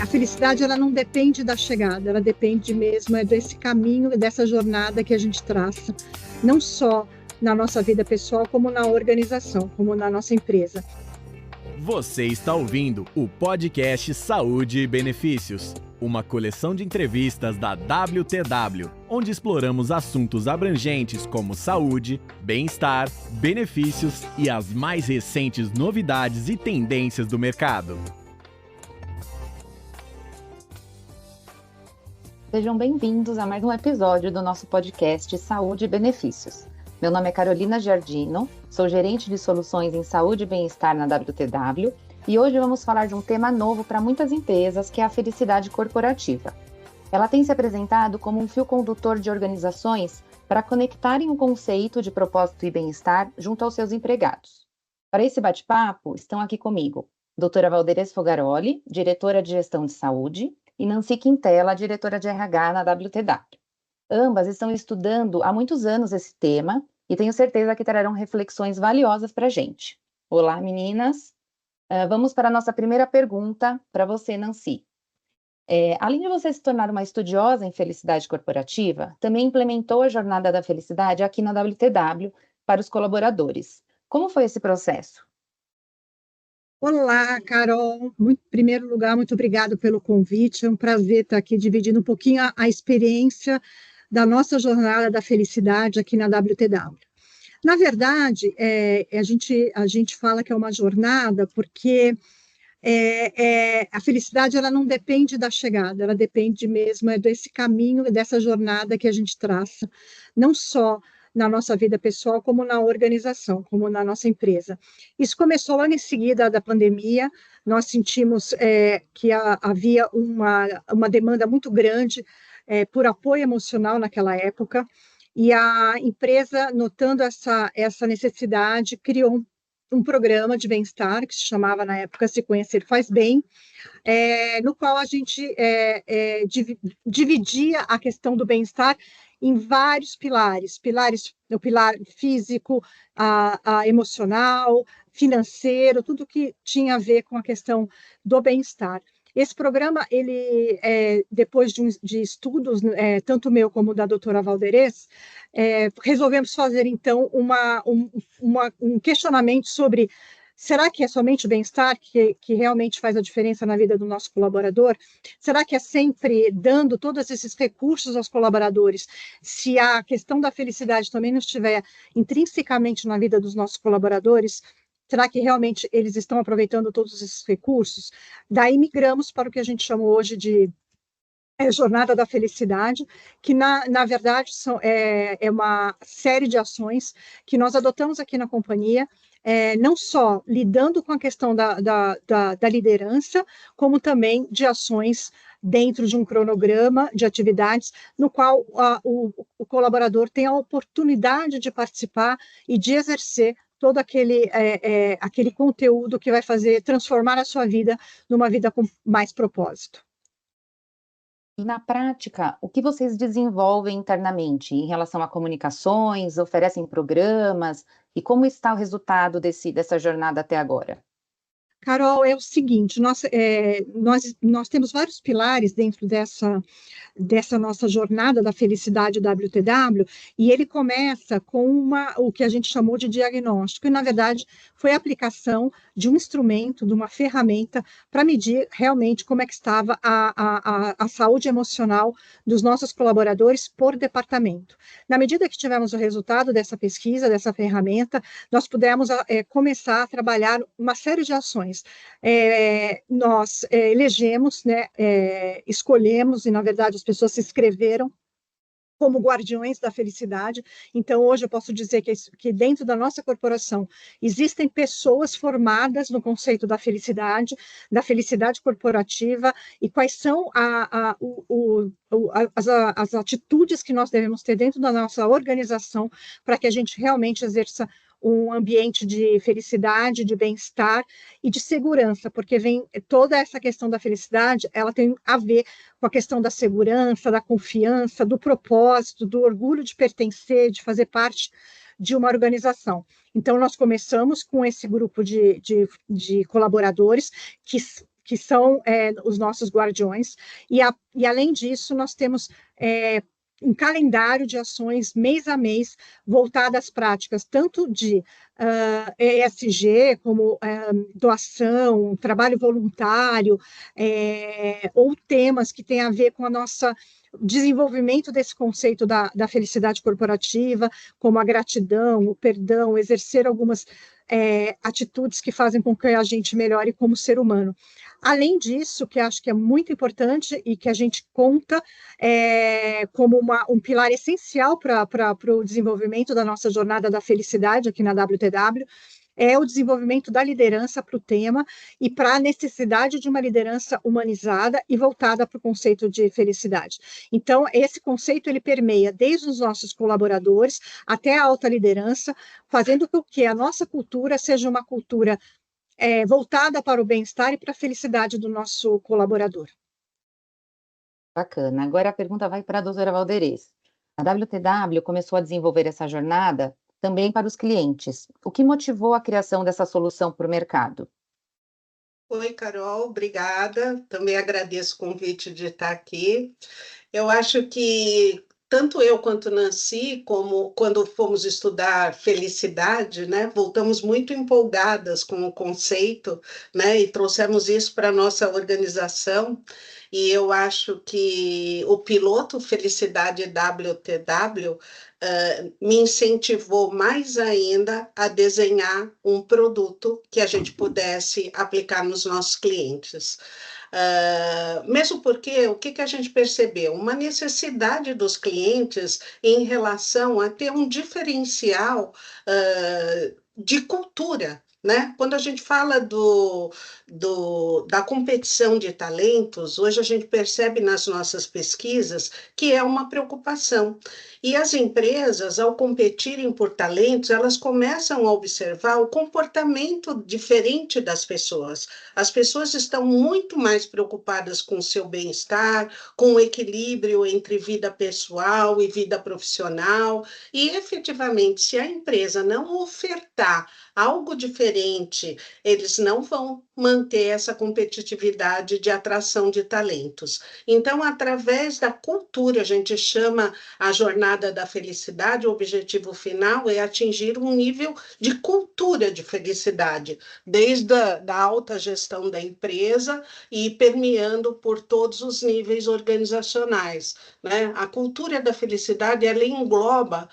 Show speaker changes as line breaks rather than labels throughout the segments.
a felicidade ela não depende da chegada, ela depende mesmo desse caminho e dessa jornada que a gente traça, não só na nossa vida pessoal, como na organização, como na nossa empresa.
Você está ouvindo o podcast Saúde e Benefícios, uma coleção de entrevistas da WTW, onde exploramos assuntos abrangentes como saúde, bem-estar, benefícios e as mais recentes novidades e tendências do mercado.
Sejam bem-vindos a mais um episódio do nosso podcast Saúde e Benefícios. Meu nome é Carolina Giardino, sou gerente de soluções em saúde e bem-estar na WTW e hoje vamos falar de um tema novo para muitas empresas, que é a felicidade corporativa. Ela tem se apresentado como um fio condutor de organizações para conectarem o conceito de propósito e bem-estar junto aos seus empregados. Para esse bate-papo, estão aqui comigo doutora Valderez Fogaroli, diretora de gestão de saúde, e Nancy Quintela, diretora de RH na WTW. Ambas estão estudando há muitos anos esse tema e tenho certeza que trarão reflexões valiosas para a gente. Olá, meninas! Vamos para a nossa primeira pergunta para você, Nancy. Além de você se tornar uma estudiosa em felicidade corporativa, também implementou a Jornada da Felicidade aqui na WTW para os colaboradores. Como foi esse processo?
Olá, Carol. Em primeiro lugar, muito obrigada pelo convite. É um prazer estar aqui dividindo um pouquinho a experiência da nossa jornada da felicidade aqui na WTW. Na verdade, a gente fala que é uma jornada porque a felicidade ela não depende da chegada, ela depende mesmo desse caminho e dessa jornada que a gente traça, não só na nossa vida pessoal, como na organização, como na nossa empresa. Isso começou logo em seguida da pandemia, nós sentimos que havia uma demanda muito grande por apoio emocional naquela época, e a empresa, notando essa necessidade, criou um programa de bem-estar, que se chamava na época Se Conhecer Faz Bem, no qual a gente dividia a questão do bem-estar em vários pilares, o pilar físico, emocional, financeiro, tudo que tinha a ver com a questão do bem-estar. Esse programa, ele, depois de estudos, tanto meu como da doutora Valderez, resolvemos fazer, então, um questionamento sobre: será que é somente o bem-estar que realmente faz a diferença na vida do nosso colaborador? Será que é sempre dando todos esses recursos aos colaboradores? Se a questão da felicidade também não estiver intrinsecamente na vida dos nossos colaboradores, será que realmente eles estão aproveitando todos esses recursos? Daí migramos para o que a gente chama hoje de Jornada da Felicidade, que na verdade é uma série de ações que nós adotamos aqui na companhia, não só lidando com a questão da liderança, como também de ações dentro de um cronograma de atividades, no qual o colaborador tem a oportunidade de participar e de exercer todo aquele conteúdo que vai transformar a sua vida numa vida com mais propósito.
E na prática, o que vocês desenvolvem internamente em relação a comunicações, oferecem programas, e como está o resultado dessa jornada até agora?
Carol, é o seguinte, nós temos vários pilares dentro dessa nossa jornada da felicidade WTW, e ele começa com o que a gente chamou de diagnóstico, e na verdade foi a aplicação de um instrumento, de uma ferramenta, para medir realmente como é que estava a saúde emocional dos nossos colaboradores por departamento. Na medida que tivemos o resultado dessa pesquisa, dessa ferramenta, nós pudemos começar a trabalhar uma série de ações. Nós elegemos, escolhemos, e na verdade as pessoas se inscreveram como guardiões da felicidade. Então, hoje eu posso dizer que dentro da nossa corporação existem pessoas formadas no conceito da felicidade corporativa, e quais são as atitudes que nós devemos ter dentro da nossa organização para que a gente realmente exerça um ambiente de felicidade, de bem-estar e de segurança, porque vem toda essa questão da felicidade, ela tem a ver com a questão da segurança, da confiança, do propósito, do orgulho de pertencer, de fazer parte de uma organização. Então, nós começamos com esse grupo de colaboradores que que são os nossos guardiões, e além disso, nós temos um calendário de ações mês a mês voltado às práticas tanto de ESG, como doação, trabalho voluntário, ou temas que têm a ver com a nossa desenvolvimento desse conceito da felicidade corporativa, como a gratidão, o perdão, exercer algumas atitudes que fazem com que a gente melhore como ser humano. Além disso, que acho que é muito importante e que a gente conta como um pilar essencial para o desenvolvimento da nossa jornada da felicidade aqui na WTW, é o desenvolvimento da liderança para o tema e para a necessidade de uma liderança humanizada e voltada para o conceito de felicidade. Então, esse conceito ele permeia desde os nossos colaboradores até a alta liderança, fazendo com que a nossa cultura seja uma cultura voltada para o bem-estar e para a felicidade do nosso colaborador.
Bacana. Agora a pergunta vai para a doutora Valderez. A WTW começou a desenvolver essa jornada também para os clientes. O que motivou a criação dessa solução para o mercado?
Oi, Carol, obrigada. Também agradeço o convite de estar aqui. Eu acho que tanto eu quanto Nancy, como quando fomos estudar felicidade, né, voltamos muito empolgadas com o conceito, né, e trouxemos isso para a nossa organização. E eu acho que o piloto Felicidade WTW me incentivou mais ainda a desenhar um produto que a gente pudesse aplicar nos nossos clientes. Mesmo porque o que a gente percebeu? Uma necessidade dos clientes em relação a ter um diferencial de cultura. Né? Quando a gente fala da competição de talentos, hoje a gente percebe nas nossas pesquisas que é uma preocupação. E as empresas, ao competirem por talentos, elas começam a observar o comportamento diferente das pessoas. As pessoas estão muito mais preocupadas com o seu bem-estar, com o equilíbrio entre vida pessoal e vida profissional. E, efetivamente, se a empresa não ofertar algo diferente, eles não vão manter essa competitividade de atração de talentos. Então, através da cultura, a gente chama a jornada da felicidade, o objetivo final é atingir um nível de cultura de felicidade, desde da alta gestão da empresa e permeando por todos os níveis organizacionais. Né? A cultura da felicidade, ela engloba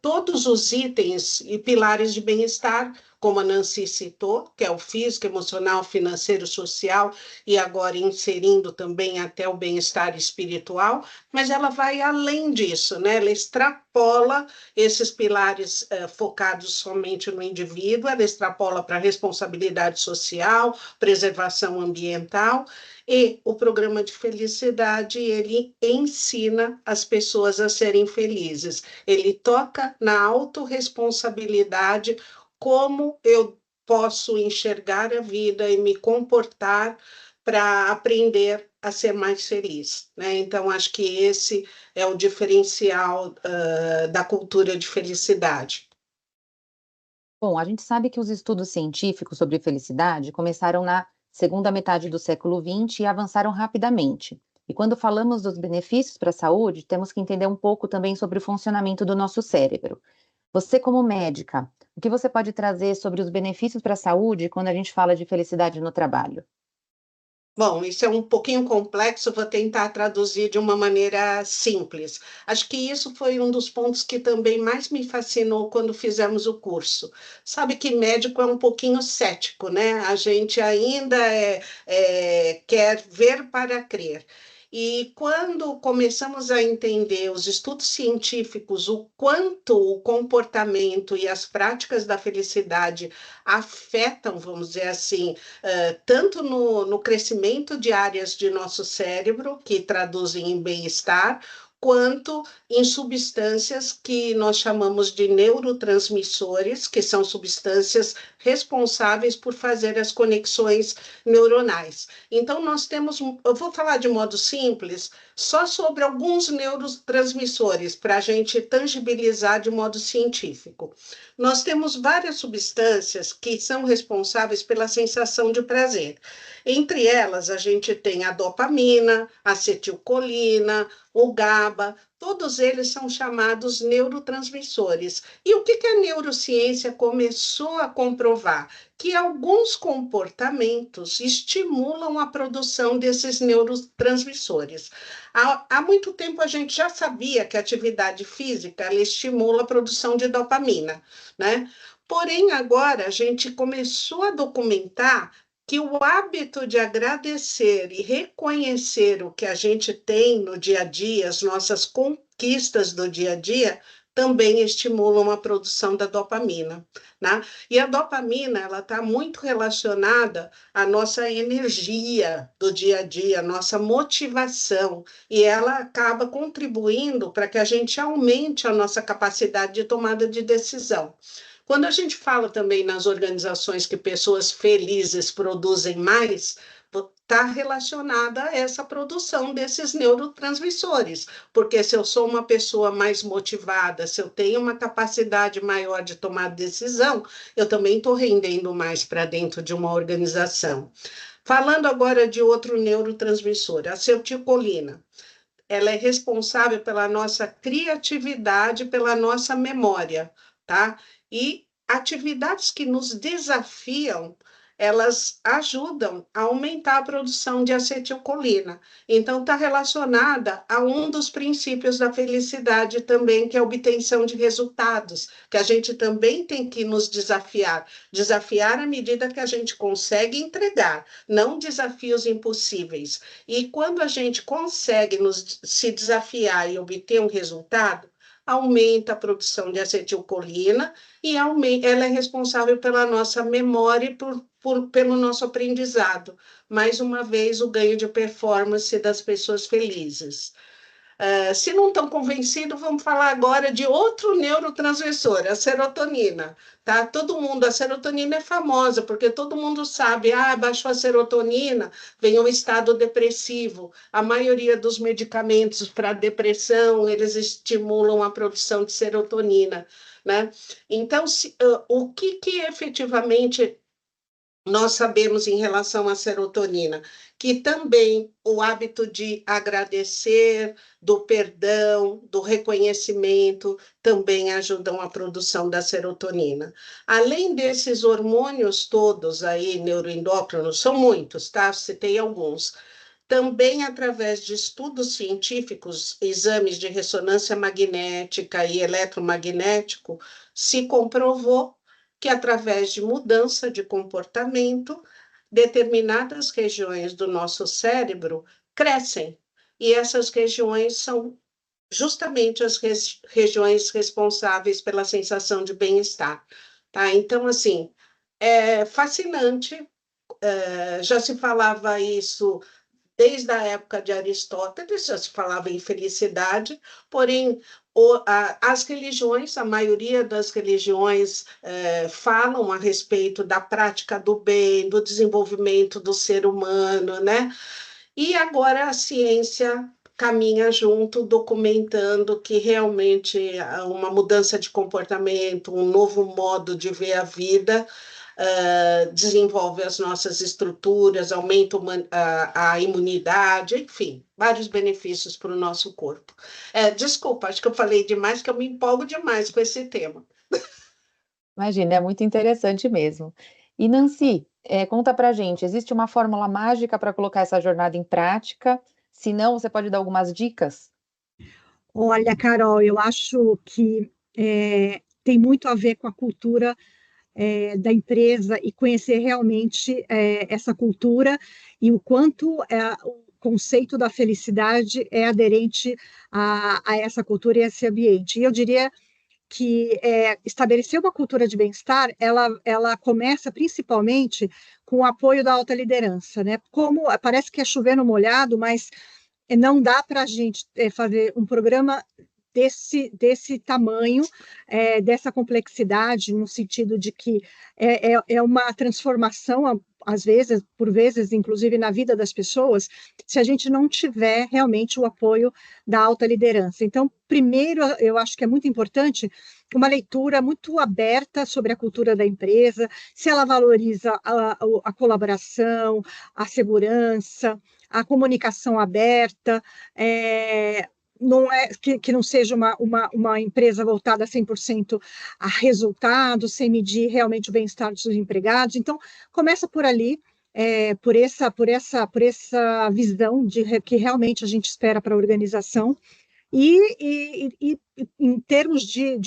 todos os itens e pilares de bem-estar, como a Nancy citou, que é o físico, emocional, financeiro, social, e agora inserindo também até o bem-estar espiritual, mas ela vai além disso, né? Ela extrapola esses pilares focados somente no indivíduo, ela extrapola para a responsabilidade social, preservação ambiental, e o programa de felicidade, ele ensina as pessoas a serem felizes. Ele toca na autorresponsabilidade, como eu posso enxergar a vida e me comportar para aprender a ser mais feliz. Né? Então, acho que esse é o diferencial da cultura de felicidade.
Bom, a gente sabe que os estudos científicos sobre felicidade começaram na segunda metade do século XX e avançaram rapidamente. E quando falamos dos benefícios para a saúde, temos que entender um pouco também sobre o funcionamento do nosso cérebro. Você, como médica, o que você pode trazer sobre os benefícios para a saúde quando a gente fala de felicidade no trabalho?
Bom, isso é um pouquinho complexo, vou tentar traduzir de uma maneira simples. Acho que isso foi um dos pontos que também mais me fascinou quando fizemos o curso. Sabe que médico é um pouquinho cético, né? A gente ainda quer ver para crer. E quando começamos a entender os estudos científicos, o quanto o comportamento e as práticas da felicidade afetam, vamos dizer assim, tanto no crescimento de áreas de nosso cérebro, que traduzem em bem-estar, quanto em substâncias que nós chamamos de neurotransmissores, que são substâncias responsáveis por fazer as conexões neuronais. Então, nós temos, eu vou falar de modo simples, só sobre alguns neurotransmissores, para a gente tangibilizar de modo científico. Nós temos várias substâncias que são responsáveis pela sensação de prazer. Entre elas, a gente tem a dopamina, a acetilcolina, o GABA, todos eles são chamados neurotransmissores. E o que a neurociência começou a comprovar? Que alguns comportamentos estimulam a produção desses neurotransmissores. Há muito tempo a gente já sabia que a atividade física ela estimula a produção de dopamina, né? Porém, agora a gente começou a documentar que o hábito de agradecer e reconhecer o que a gente tem no dia a dia, as nossas conquistas do dia a dia, também estimulam a produção da dopamina, né? E a dopamina, ela está muito relacionada à nossa energia do dia a dia, à nossa motivação, e ela acaba contribuindo para que a gente aumente a nossa capacidade de tomada de decisão. Quando a gente fala também nas organizações que pessoas felizes produzem mais, está relacionada a essa produção desses neurotransmissores, porque se eu sou uma pessoa mais motivada, se eu tenho uma capacidade maior de tomar decisão, eu também estou rendendo mais para dentro de uma organização. Falando agora de outro neurotransmissor, a acetilcolina. Ela é responsável pela nossa criatividade, pela nossa memória, tá? E atividades que nos desafiam, elas ajudam a aumentar a produção de acetilcolina. Então, está relacionada a um dos princípios da felicidade também, que é a obtenção de resultados, que a gente também tem que nos desafiar. Desafiar à medida que a gente consegue entregar, não desafios impossíveis. E quando a gente consegue se desafiar e obter um resultado, aumenta a produção de acetilcolina e ela é responsável pela nossa memória e pelo nosso aprendizado. Mais uma vez, o ganho de performance das pessoas felizes. Se não estão convencidos, vamos falar agora de outro neurotransmissor, a serotonina. Tá? A serotonina é famosa, porque todo mundo sabe, baixou a serotonina, vem um estado depressivo. A maioria dos medicamentos para depressão, eles estimulam a produção de serotonina, né? Então, o que efetivamente nós sabemos em relação à serotonina? Que também o hábito de agradecer, do perdão, do reconhecimento, também ajudam a produção da serotonina. Além desses hormônios todos aí, neuroendócrinos, são muitos, tá? Citei alguns. Também, através de estudos científicos, exames de ressonância magnética e eletromagnético, se comprovou que, através de mudança de comportamento, determinadas regiões do nosso cérebro crescem. E essas regiões são justamente as regiões responsáveis pela sensação de bem-estar. Tá? Então, assim, é fascinante. Já se falava isso desde a época de Aristóteles, já se falava em felicidade, porém, as religiões, a maioria das religiões falam a respeito da prática do bem, do desenvolvimento do ser humano, né? E agora a ciência caminha junto, documentando que realmente uma mudança de comportamento, um novo modo de ver a vida, desenvolve as nossas estruturas, aumenta a imunidade, enfim, vários benefícios para o nosso corpo. Desculpa, acho que eu falei demais, que eu me empolgo demais com esse tema.
Imagina, é muito interessante mesmo. E Nancy, conta pra gente, existe uma fórmula mágica para colocar essa jornada em prática? Se não, você pode dar algumas dicas?
Olha, Carol, eu acho que tem muito a ver com a cultura da empresa e conhecer realmente essa cultura e o quanto o conceito da felicidade é aderente a essa cultura e a esse ambiente. E eu diria que estabelecer uma cultura de bem-estar, ela começa principalmente com o apoio da alta liderança, né? Como parece que é chover no molhado, mas não dá para a gente fazer um programa desse tamanho, dessa complexidade, no sentido de que é uma transformação, às vezes, por vezes, inclusive na vida das pessoas, se a gente não tiver realmente o apoio da alta liderança. Então, primeiro, eu acho que é muito importante uma leitura muito aberta sobre a cultura da empresa, se ela valoriza a colaboração, a segurança, a comunicação aberta, não é que não seja uma empresa voltada 100% a resultados, sem medir realmente o bem-estar dos seus empregados. Então, começa por ali, por essa visão que realmente a gente espera para a organização. E em termos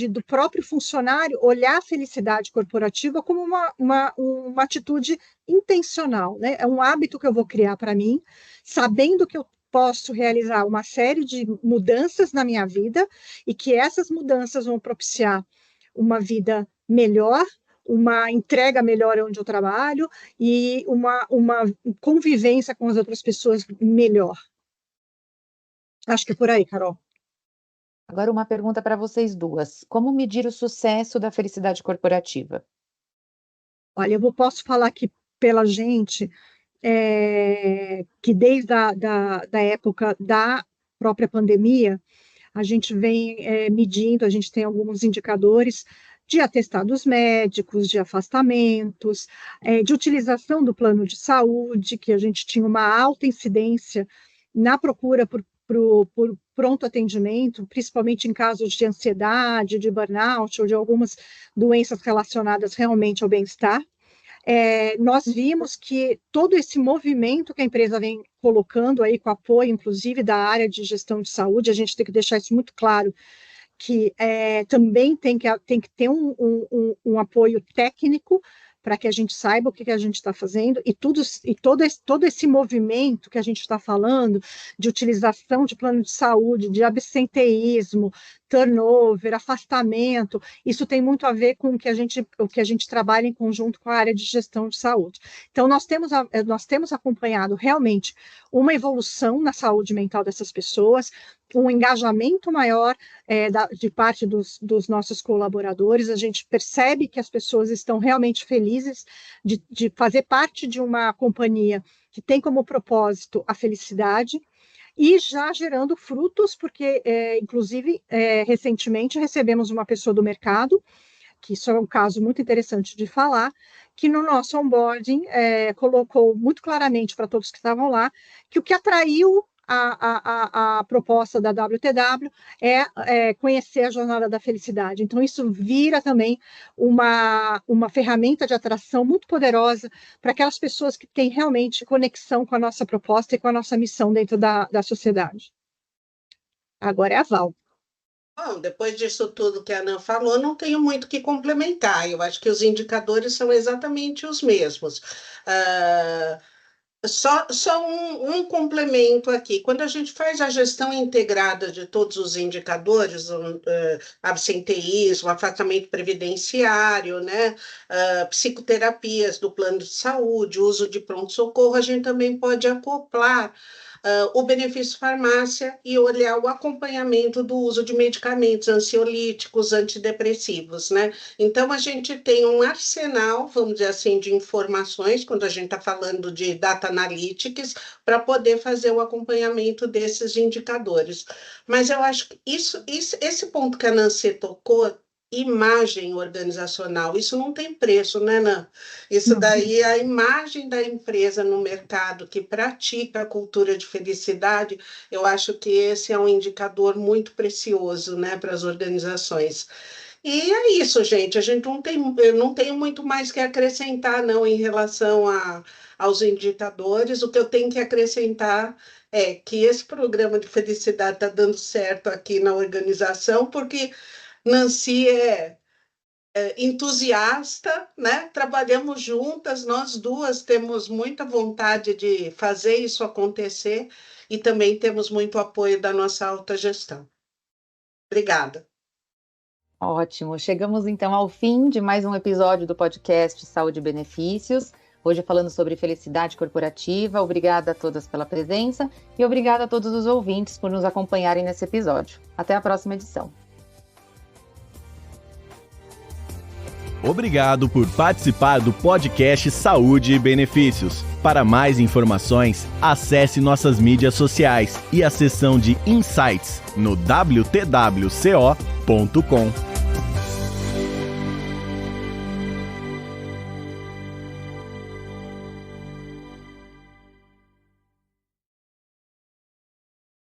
do próprio funcionário, olhar a felicidade corporativa como uma atitude intencional, né? É um hábito que eu vou criar para mim, sabendo que eu posso realizar uma série de mudanças na minha vida e que essas mudanças vão propiciar uma vida melhor, uma entrega melhor onde eu trabalho e uma convivência com as outras pessoas melhor. Acho que é por aí, Carol.
Agora uma pergunta para vocês duas. Como medir o sucesso da felicidade corporativa?
Olha, eu posso falar que pela gente, que desde da época da própria pandemia, a gente vem medindo, a gente tem alguns indicadores de atestados médicos, de afastamentos, de utilização do plano de saúde, que a gente tinha uma alta incidência na procura por pronto atendimento, principalmente em casos de ansiedade, de burnout ou de algumas doenças relacionadas realmente ao bem-estar. Nós vimos que todo esse movimento que a empresa vem colocando aí, com apoio, inclusive, da área de gestão de saúde, a gente tem que deixar isso muito claro, que também tem que ter um apoio técnico para que a gente saiba o que a gente está fazendo, e todo esse movimento que a gente está falando, de utilização de plano de saúde, de absenteísmo, turnover, afastamento, isso tem muito a ver com o que a gente trabalha em conjunto com a área de gestão de saúde. Então, nós temos acompanhado realmente uma evolução na saúde mental dessas pessoas, um engajamento maior de parte dos nossos colaboradores. A gente percebe que as pessoas estão realmente felizes de fazer parte de uma companhia que tem como propósito a felicidade, e já gerando frutos, porque, inclusive, recentemente recebemos uma pessoa do mercado, que isso é um caso muito interessante de falar, que no nosso onboarding colocou muito claramente para todos que estavam lá, que o que atraiu a proposta da WTW é conhecer a jornada da felicidade. Então, isso vira também uma ferramenta de atração muito poderosa para aquelas pessoas que têm realmente conexão com a nossa proposta e com a nossa missão dentro da sociedade. Agora é a Val.
Bom, depois disso tudo que a Ana falou, não tenho muito o que complementar. Eu acho que os indicadores são exatamente os mesmos. Só um complemento aqui. Quando a gente faz a gestão integrada de todos os indicadores, absenteísmo, afastamento previdenciário, né, psicoterapias do plano de saúde, uso de pronto-socorro, a gente também pode acoplar o benefício farmácia e olhar o acompanhamento do uso de medicamentos ansiolíticos, antidepressivos, né? Então, a gente tem um arsenal, vamos dizer assim, de informações, quando a gente está falando de data analytics, para poder fazer o acompanhamento desses indicadores. Mas eu acho que esse ponto que a Nancy tocou, imagem organizacional, isso não tem preço, né, Nan? Isso daí é a imagem da empresa no mercado que pratica a cultura de felicidade. Eu acho que esse é um indicador muito precioso, né, para as organizações. E é isso, gente. A gente eu não tenho muito mais que acrescentar, não, em relação aos indicadores. O que eu tenho que acrescentar é que esse programa de felicidade está dando certo aqui na organização, porque Nancy é entusiasta, né? Trabalhamos juntas, nós duas temos muita vontade de fazer isso acontecer e também temos muito apoio da nossa alta gestão. Obrigada.
Ótimo. Chegamos então ao fim de mais um episódio do podcast Saúde e Benefícios. Hoje falando sobre felicidade corporativa. Obrigada a todas pela presença e obrigada a todos os ouvintes por nos acompanharem nesse episódio. Até a próxima edição.
Obrigado por participar do podcast Saúde e Benefícios. Para mais informações, acesse nossas mídias sociais e a seção de Insights no wtwco.com.